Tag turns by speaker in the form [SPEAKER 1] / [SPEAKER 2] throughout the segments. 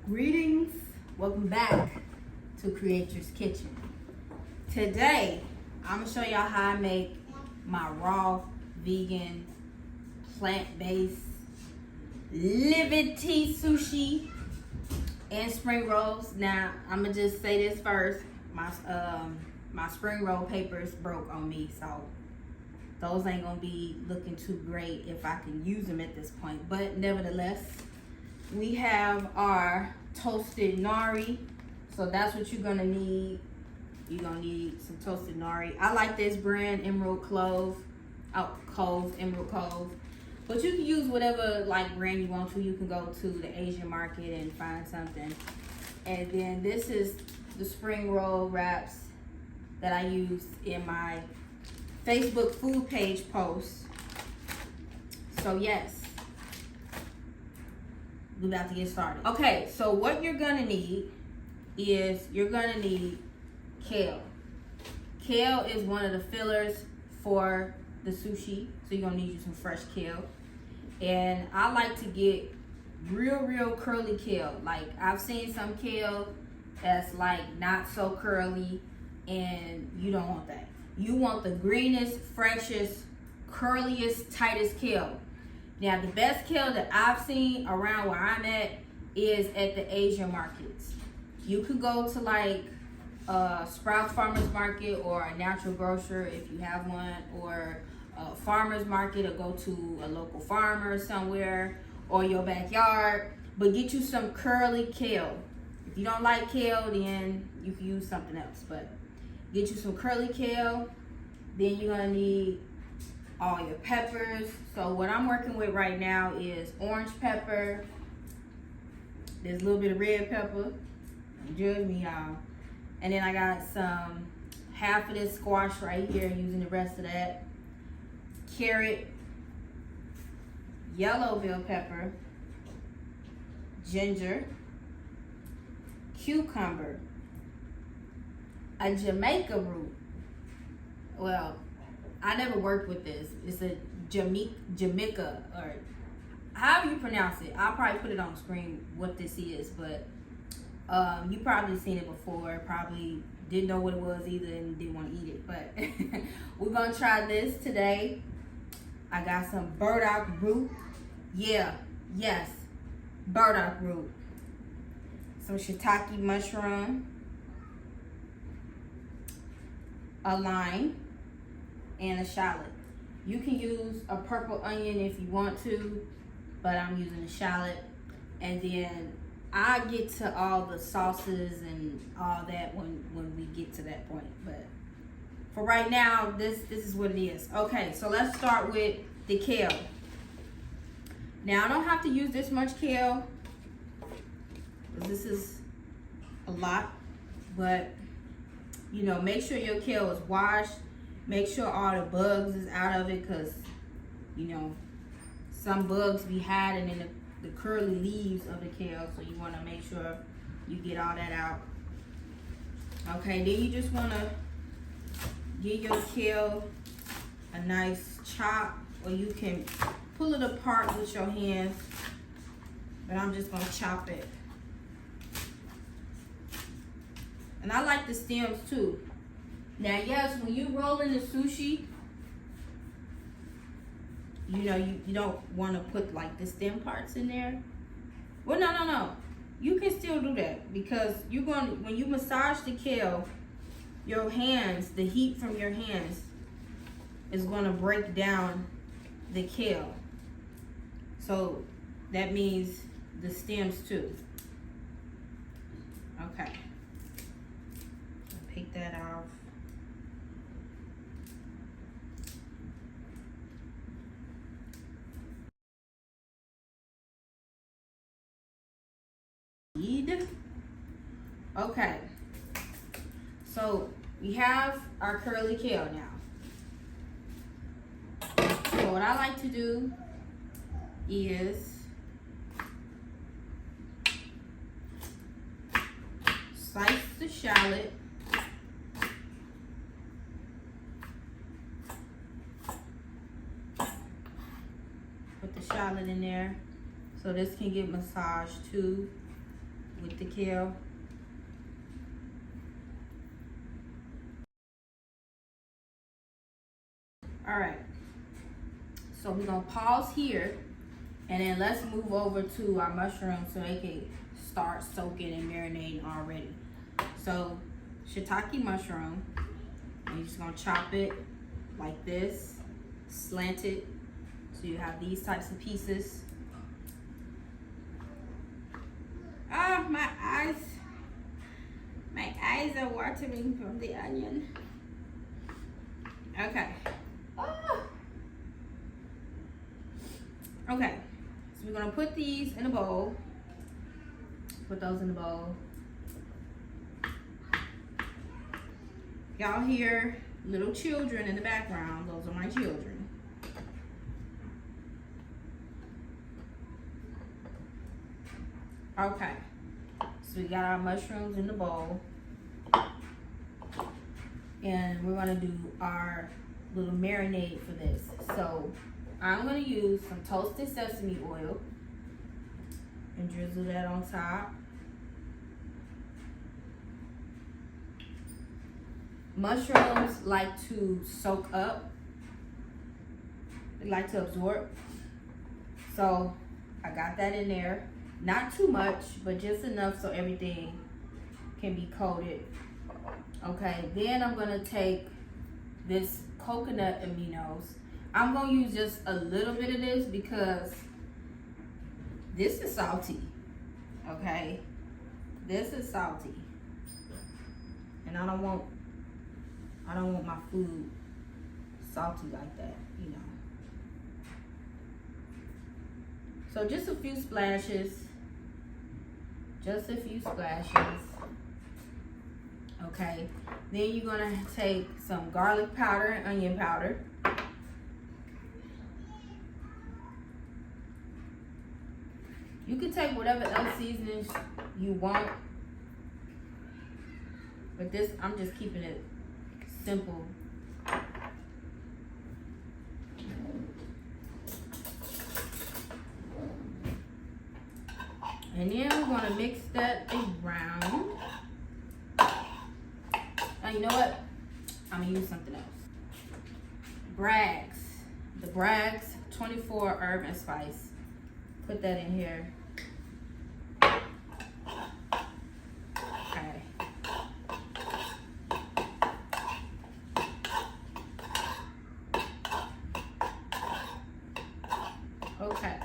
[SPEAKER 1] Greetings, welcome back to Kreatrixkitchen. Today, I'm gonna show y'all how I make my raw, vegan, plant-based, liberty sushi and spring rolls. Now, I'm gonna just say this first. My spring roll papers broke on me, so those ain't gonna be looking too great if I can use them at this point. But nevertheless, we have our toasted nori, so that's what you're gonna need. You're gonna need some toasted nori. I like this brand, Emerald Cove, Emerald Cove. But you can use whatever like brand you want to. You can go to the Asian market and find something. And then this is the spring roll wraps that I use in my Facebook food page post. So yes, we're about to get started. Okay, so what you're gonna need is you're gonna need kale. Kale is one of the fillers for the sushi, so you're gonna need you some fresh kale. And I like to get real curly kale. Like I've seen some kale that's like not so curly, and you don't want that. You want the greenest, freshest, curliest, tightest kale. Now, the best kale that I've seen around where I'm at is at the Asian markets. You could go to like Sprouts Farmers Market or a natural grocer if you have one, or a farmer's market, or go to a local farmer somewhere or your backyard. But get you some curly kale. If you don't like kale, then you can use something else. But get you some curly kale. Then you're gonna need all your peppers. So what I'm working with right now is orange pepper. There's a little bit of red pepper. Don't judge me, y'all. And then I got some half of this squash right here, using the rest of that. Carrot, yellow bell pepper, ginger, cucumber, a Jamaica root. Well, I never worked with this. It's a Jamaica, or however you pronounce it. I'll probably put it on the screen what this is, but you probably seen it before. Probably didn't know what it was either and didn't want to eat it. But we're gonna try this today. I got some burdock root. Yes, burdock root. Some shiitake mushroom, a lime, and a shallot. You can use a purple onion if you want to, but I'm using a shallot. And then I get to all the sauces and all that when we get to that point. But for right now, this is what it is. Okay, so let's start with the kale. Now I don't have to use this much kale, because this is a lot, but you know, make sure your kale is washed. Make sure all the bugs is out of it, because you know some bugs be hiding in the curly leaves of the kale, so you want to make sure you get all that out. Okay, then you just want to give your kale a nice chop, or you can pull it apart with your hands, but I'm just gonna chop it. And I like the stems too. Now, yes, when you roll in the sushi, you know, you don't want to put like the stem parts in there. Well, no. You can still do that, because you're going to, when you massage the kale, your hands, the heat from your hands is going to break down the kale. So that means the stems too. Okay. Pick that off. Okay, so we have our curly kale now. So what I like to do is slice the shallot. Put the shallot in there so this can get massaged too. with the kale. All right, so we're gonna pause here, and then let's move over to our mushrooms so they can start soaking and marinating already. So shiitake mushroom, and you're just gonna chop it like this, slanted, so you have these types of pieces. Oh, my eyes are watering from the onion. Okay. Oh. Okay, so we're gonna put these in a bowl. Put those in the bowl. Y'all hear little children in the background. Those are my children. Okay, so we got our mushrooms in the bowl. And we're gonna do our little marinade for this. So I'm gonna use some toasted sesame oil and drizzle that on top. Mushrooms like to soak up. They like to absorb. So I got that in there. Not too much, but just enough so everything can be coated. Okay, then I'm gonna take this coconut aminos. I'm gonna use just a little bit of this because this is salty. Okay, this is salty, and I don't want my food salty like that, you know. So just a few splashes. Just a few splashes. Okay, then you're gonna take some garlic powder and onion powder. You can take whatever else seasonings you want, but this, I'm just keeping it simple. And then we're gonna mix that around. Now you know what? I'm gonna use something else. Bragg's. The Bragg's 24 herb and spice. Put that in here. Okay. Okay.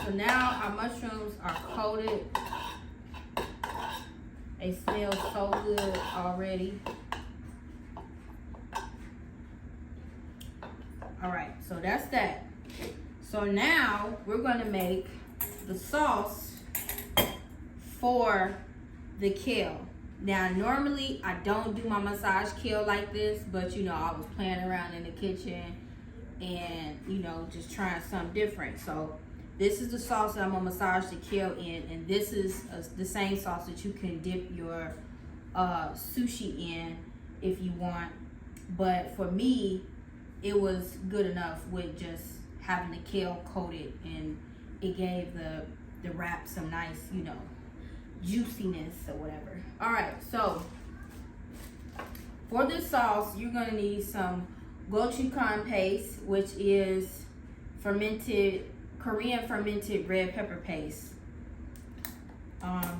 [SPEAKER 1] So now our mushrooms are coated. They smell so good already. All right, so that's that. So now we're gonna make the sauce for the kale. Now, normally I don't do my massage kale like this, but you know, I was playing around in the kitchen and you know, just trying something different. So this is the sauce that I'm gonna massage the kale in, and this is the same sauce that you can dip your sushi in if you want. But for me, it was good enough with just having the kale coated, and it gave the wrap some nice, you know, juiciness or whatever. All right, so for this sauce, you're gonna need some gochujang paste, which is Korean fermented red pepper paste.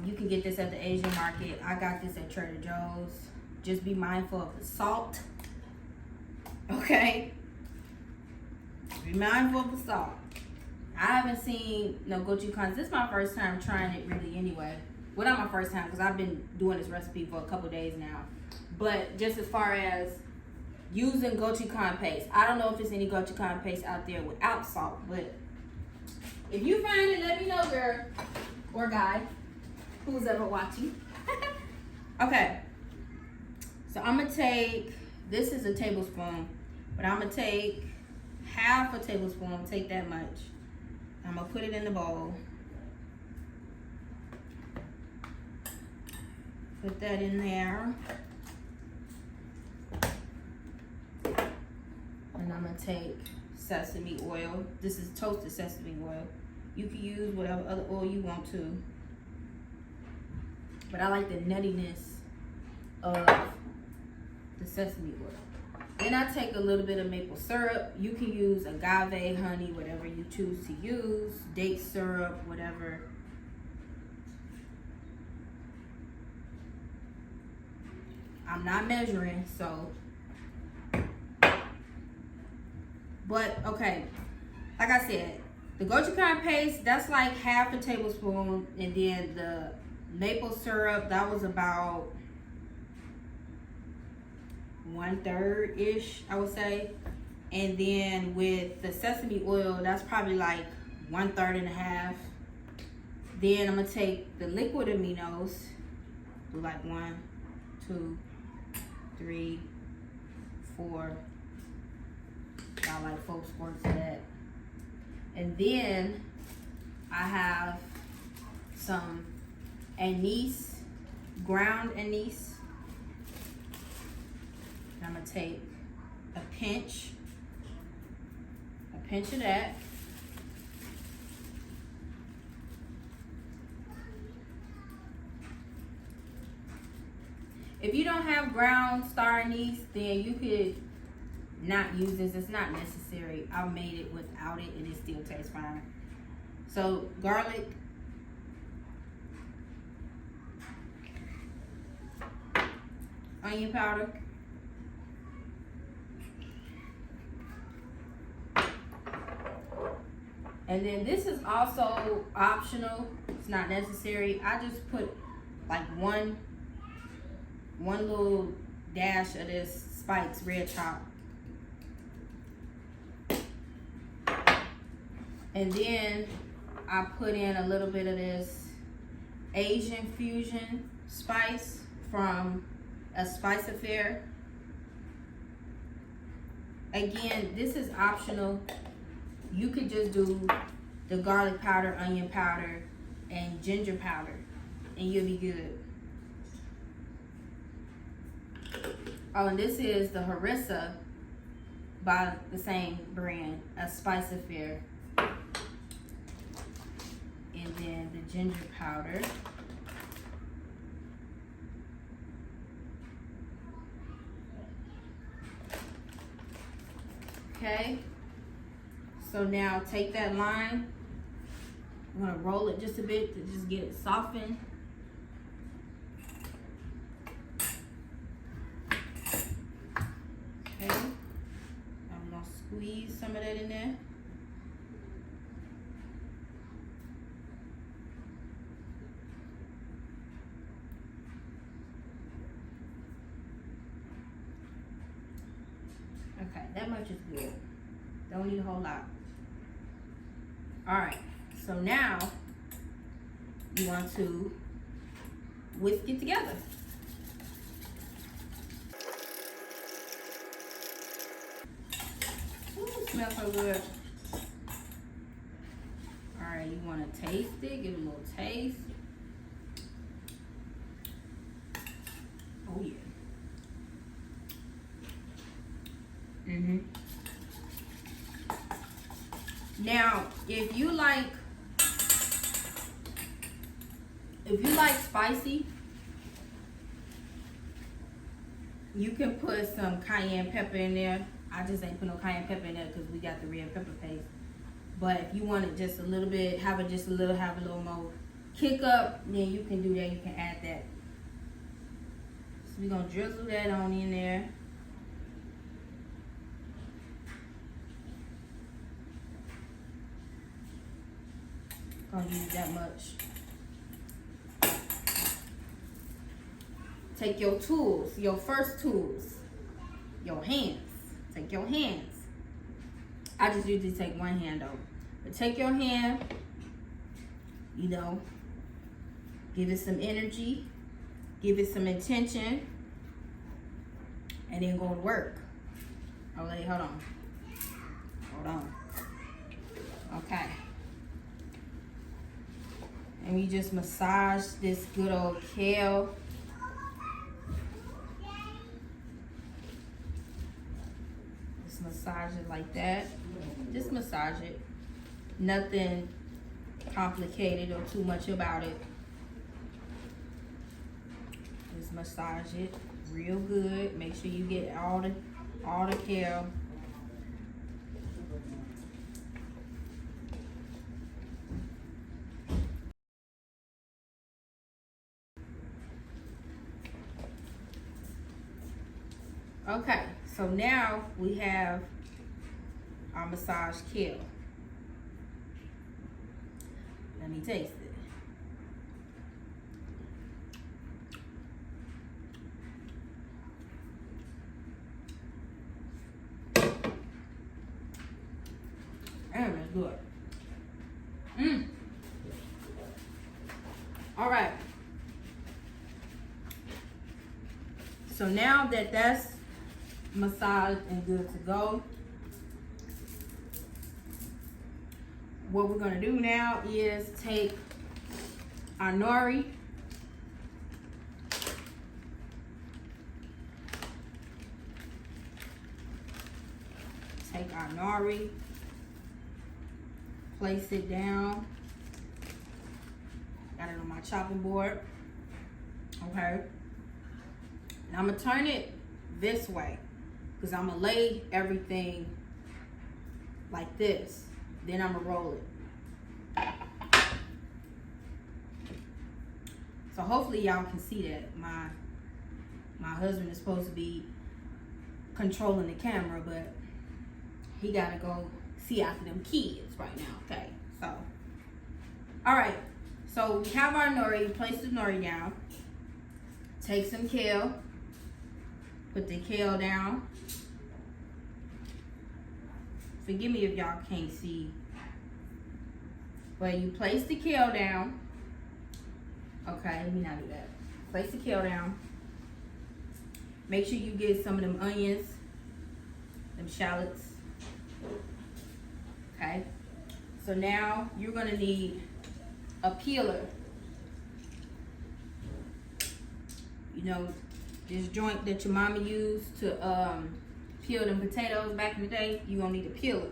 [SPEAKER 1] You can get this at the Asian market. I got this at Trader Joe's. Just be mindful of the salt. Okay? Be mindful of the salt. I haven't seen no gochujang. This is my first time trying it really anyway. Well, not my first time because I've been doing this recipe for a couple days now. But just as far as using gochujang paste, I don't know if there's any gochujang paste out there without salt, but if you find it, let me know, girl or guy, who's ever watching. Okay, so I'm gonna take, this is a tablespoon, but I'm gonna take half a tablespoon, take that much. I'm gonna put it in the bowl. Put that in there. And I'm gonna take sesame oil. This is toasted sesame oil. You can use whatever other oil you want to. but I like the nuttiness of the sesame oil. Then I take a little bit of maple syrup. You can use agave, honey, whatever you choose to use, date syrup, whatever. I'm not measuring, so. But, okay, like I said, the gochujang paste, that's like half a tablespoon, and then the maple syrup, that was about 1/3 ish, I would say. And then with the sesame oil, that's probably like 1/3 and a half. Then I'm gonna take the liquid aminos, do like 1, 2, 3, 4. Got like 4 squirts of that. And then I have some anise, ground anise. I'm gonna take a pinch of that. If you don't have ground star anise, then you could not use this. It's not necessary. I made it without it and it still tastes fine. So garlic, onion powder, and then this is also optional. It's not necessary. I just put like one little dash of this Spike's red chop. And then I put in a little bit of this Asian fusion spice from a Spice Affair. Again, this is optional. You could just do the garlic powder, onion powder, and ginger powder, and you'll be good. Oh, and this is the harissa by the same brand, a Spice Affair. And then the ginger powder. Okay. So now take that lime. I'm gonna roll it just a bit to just get it softened. Okay. I'm gonna squeeze some of that in there. Okay, that much is good. Don't need a whole lot. All right, so now you want to whisk it together. Ooh, smells so good. All right, you want to taste it, give it a little taste. Oh yeah. Now, if you like spicy, you can put some cayenne pepper in there. I just ain't put no cayenne pepper in there because we got the red pepper paste. But if you want it just a little bit, have a little more kick up, then you can do that. You can add that. So we're gonna drizzle that on in there. Gonna use that much. Take your tools, your first tools, your hands. Take your hands. I just usually take one hand though. But take your hand, you know, give it some energy, give it some intention, and then go to work. Oh, wait, hold on. Hold on. Okay. And we just massage this good old kale. Just massage it like that. Just massage it. Nothing complicated or too much about it. Just massage it real good. Make sure you get all the kale. Okay, so now we have our massaged kale. Let me taste it. Damn, that's good. All right. So now that that's massaged and good to go, what we're gonna do now is take our nori, place it down. Got it on my chopping board. Okay. And I'm gonna turn it this way because I'm gonna lay everything like this. Then I'm gonna roll it. So hopefully y'all can see that. My husband is supposed to be controlling the camera, but he gotta go see after them kids right now. Okay, so all right, so we have our nori. Place the nori down. Take some kale. Put the kale down. Forgive me if y'all can't see. But you place the kale down. Okay, let me not do that. Place the kale down. Make sure you get some of them onions, them shallots. Okay. So now you're gonna need a peeler. You know, this joint that your mama used to peel them potatoes back in the day, you're gonna need a peeler.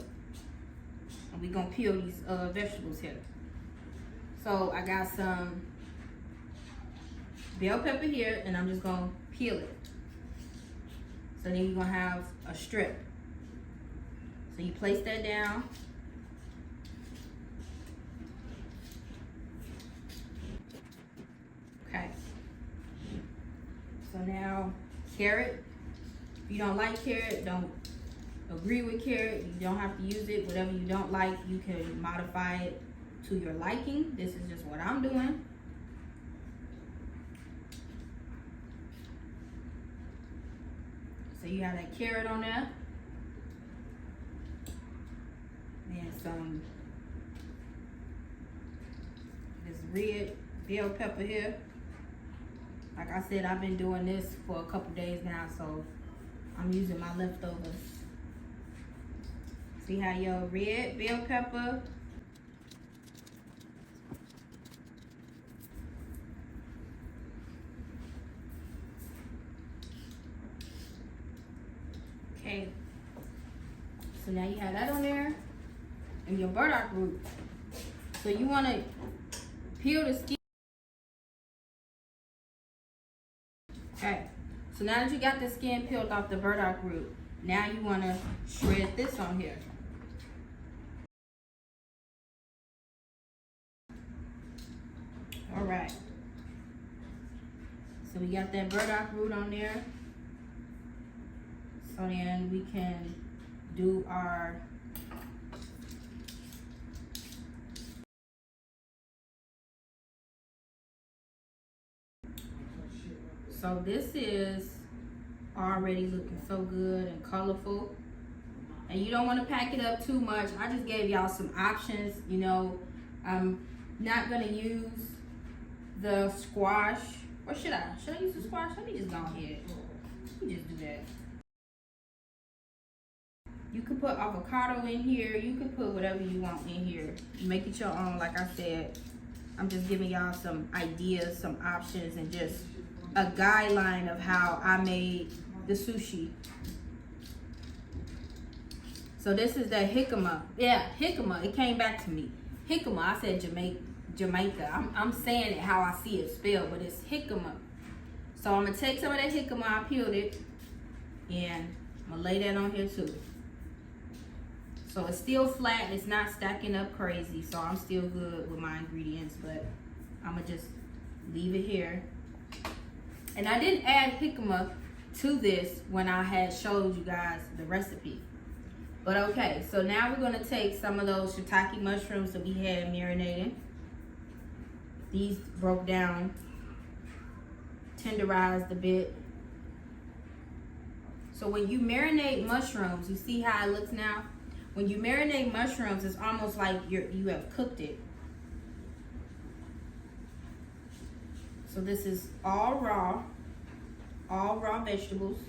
[SPEAKER 1] And we're gonna peel these vegetables here. So I got some bell pepper here, and I'm just gonna peel it. So then you're gonna have a strip. So you place that down. Okay. So now carrot. If you don't like carrot, don't agree with carrot, you don't have to use it. Whatever you don't like, you can modify it to your liking. This is just what I'm doing. So you have that carrot on there. And some this red bell pepper here. Like I said, I've been doing this for a couple days now, so I'm using my leftovers. See how your red bell pepper, okay. So now you have that on there, and your burdock root. So you want to peel the skin. Okay, so now that you got the skin peeled off the burdock root, now you want to shred this on here. All right. So we got that burdock root on there. So then we can do our so this is already looking so good and colorful. And you don't want to pack it up too much. I just gave y'all some options. You know, I'm not going to use the squash. Or should I? Should I use the squash? Let me just go ahead. Let me just do that. You could put avocado in here. You could put whatever you want in here. Make it your own. Like I said, I'm just giving y'all some ideas, some options, and just a guideline of how I made the sushi. So this is the jicama. Yeah, jicama. It came back to me. Jicama. I said Jamaica. I'm saying it how I see it spelled, but it's jicama. So I'm gonna take some of that jicama, I peeled it, and I'm gonna lay that on here too. So it's still flat and it's not stacking up crazy, so I'm still good with my ingredients, but I'm gonna just leave it here. And I didn't add jicama to this when I had showed you guys the recipe. But okay, so now we're gonna take some of those shiitake mushrooms that we had marinating. These broke down, tenderized a bit. So when you marinate mushrooms, you see how it looks now? When you marinate mushrooms, it's almost like you have cooked it. So this is all raw vegetables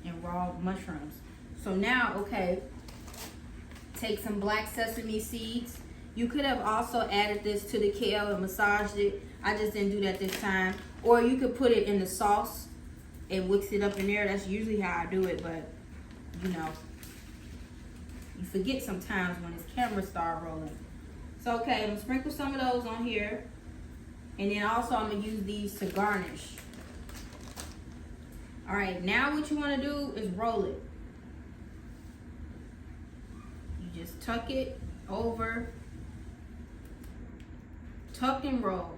[SPEAKER 1] and raw mushrooms. So now, okay, take some black sesame seeds. You could have also added this to the kale and massaged it. I just didn't do that this time. Or you could put it in the sauce and mix it up in there. That's usually how I do it, but you know, you forget sometimes when this camera start rolling. So okay, I'm gonna sprinkle some of those on here. And then also I'm gonna use these to garnish. All right, now what you wanna do is roll it. You just tuck it over, tuck and roll.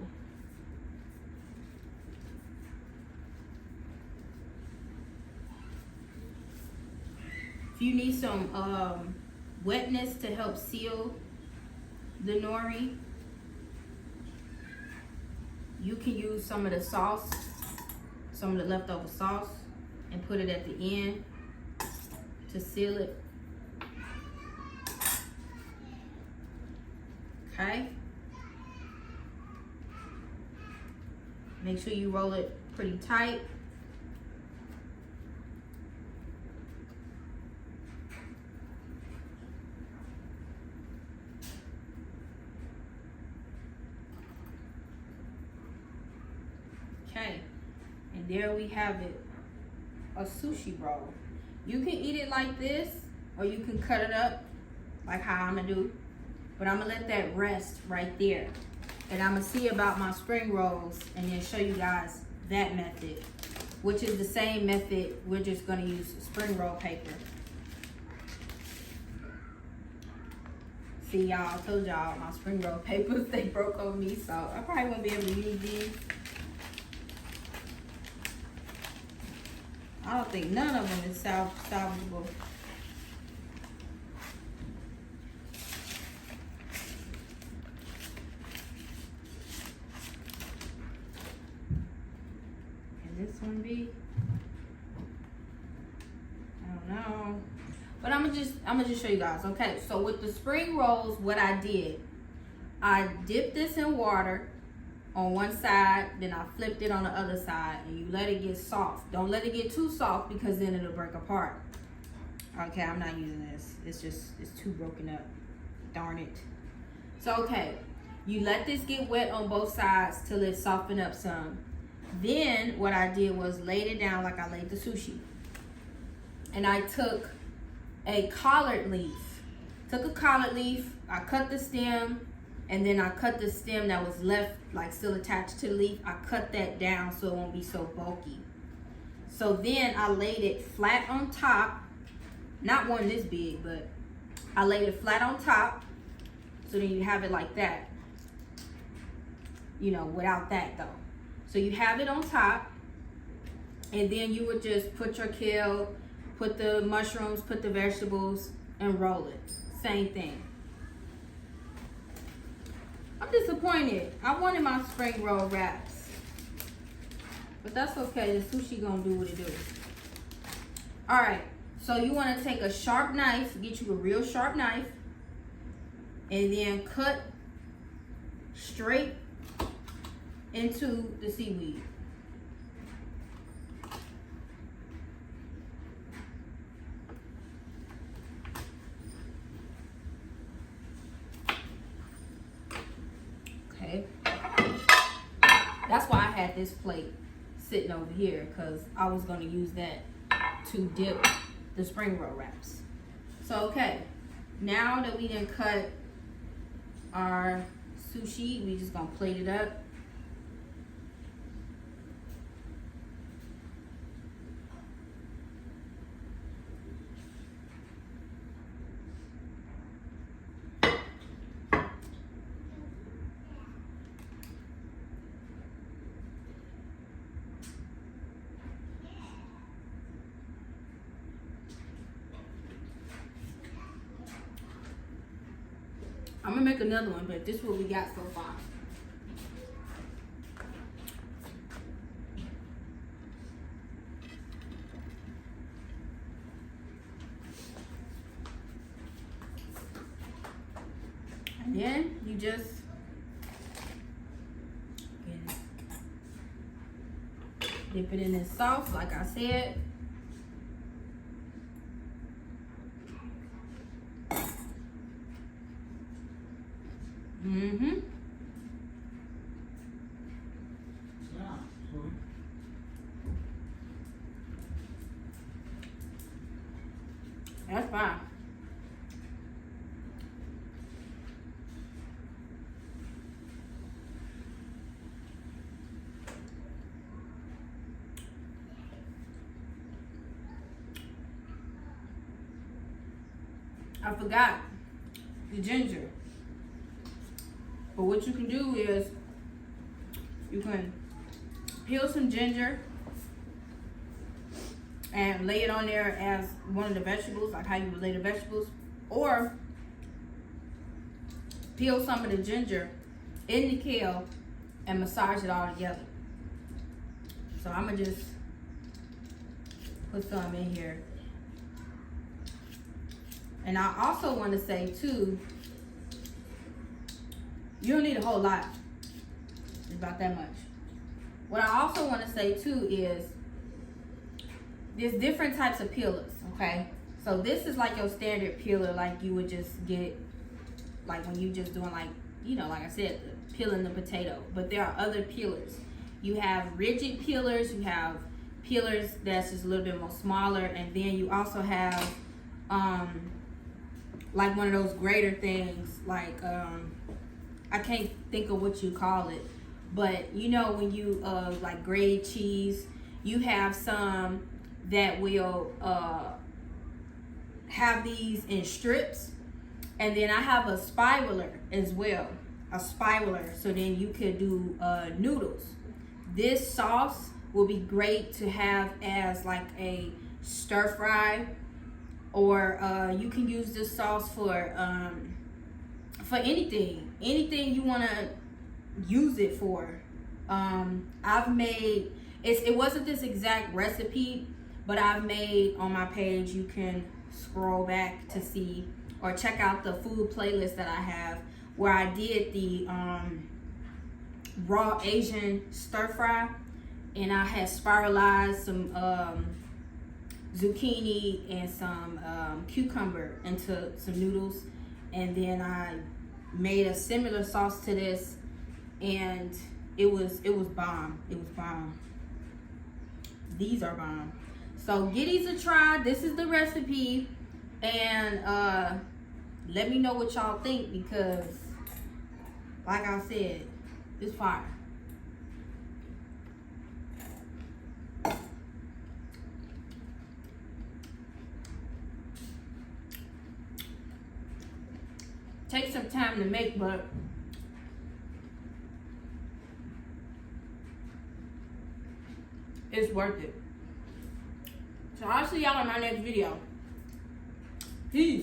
[SPEAKER 1] If you need some wetness to help seal the nori, you can use some of the sauce, some of the leftover sauce, and put it at the end to seal it. Okay. Make sure you roll it pretty tight. Okay, and there we have it, a sushi roll. You can eat it like this, or you can cut it up like how I'm gonna do, but I'm gonna let that rest right there. And I'm gonna see about my spring rolls and then show you guys that method, which is the same method. We're just gonna use spring roll paper. See, y'all, I told y'all my spring roll papers, they broke on me, so I probably won't be able to use these. I don't think none of them is salvageable. Can this one be? I don't know. But I'm gonna just show you guys. Okay, so with the spring rolls, what I did, I dipped this in water on one side, then I flipped it on the other side, and you let it get soft. Don't let it get too soft because then it'll break apart. Okay, I'm not using this. It's too broken up. Darn it. So okay, you let this get wet on both sides till it soften up some. Then what I did was laid it down like I laid the sushi. And I took a collard leaf. I cut the stem, and then I cut the stem that was left, like still attached to the leaf. I cut that down so it won't be so bulky. So then I laid it flat on top. Not one this big, but I laid it flat on top. So then you have it like that. You know, without that though. So you have it on top. And then you would just put your kale, put the mushrooms, put the vegetables, and roll it. Same thing. I'm disappointed. I wanted my spring roll wraps. But that's okay. The sushi gonna do what it do. Alright. So you want to take a sharp knife. Get you a real sharp knife. And then cut straight into the seaweed. Okay. That's why I had this plate sitting over here, because I was going to use that to dip the spring roll wraps. So okay, now that we done cut our sushi, we just gonna plate it up. I'm gonna make another one, but this is what we got so far. And then you just dip it in this sauce, like I said. That's fine. I forgot the ginger. But what you can do is you can peel some ginger and lay it on there as one of the vegetables, like how you would lay the vegetables, or peel some of the ginger in the kale and massage it all together. So I'm gonna just put some in here. And I also want to say too, you don't need a whole lot. It's about that much. What I also want to say too is there's different types of peelers, okay? So this is like your standard peeler, like you would just get, like when you just doing like, you know, like I said, peeling the potato. But there are other peelers. You have rigid peelers, you have peelers that's just a little bit more smaller, and then you also have like one of those grater things, like I can't think of what you call it, but you know when you like grate cheese, you have some that will have these in strips, and then I have a spiraler as well, a spiraler, so then you could do noodles. This sauce will be great to have as like a stir fry, or you can use this sauce for anything you want to use it for. I've made it wasn't this exact recipe, but I've made on my page, you can scroll back to see or check out the food playlist that I have, where I did the raw Asian stir fry, and I had spiralized some zucchini and some cucumber into some noodles, and then I made a similar sauce to this, and it was bomb. It was bomb. These are bomb. So give these a try. This is the recipe, and let me know what y'all think, because like I said, it's fire. Take some time to make, but it's worth it. So I'll see y'all in my next video. Peace.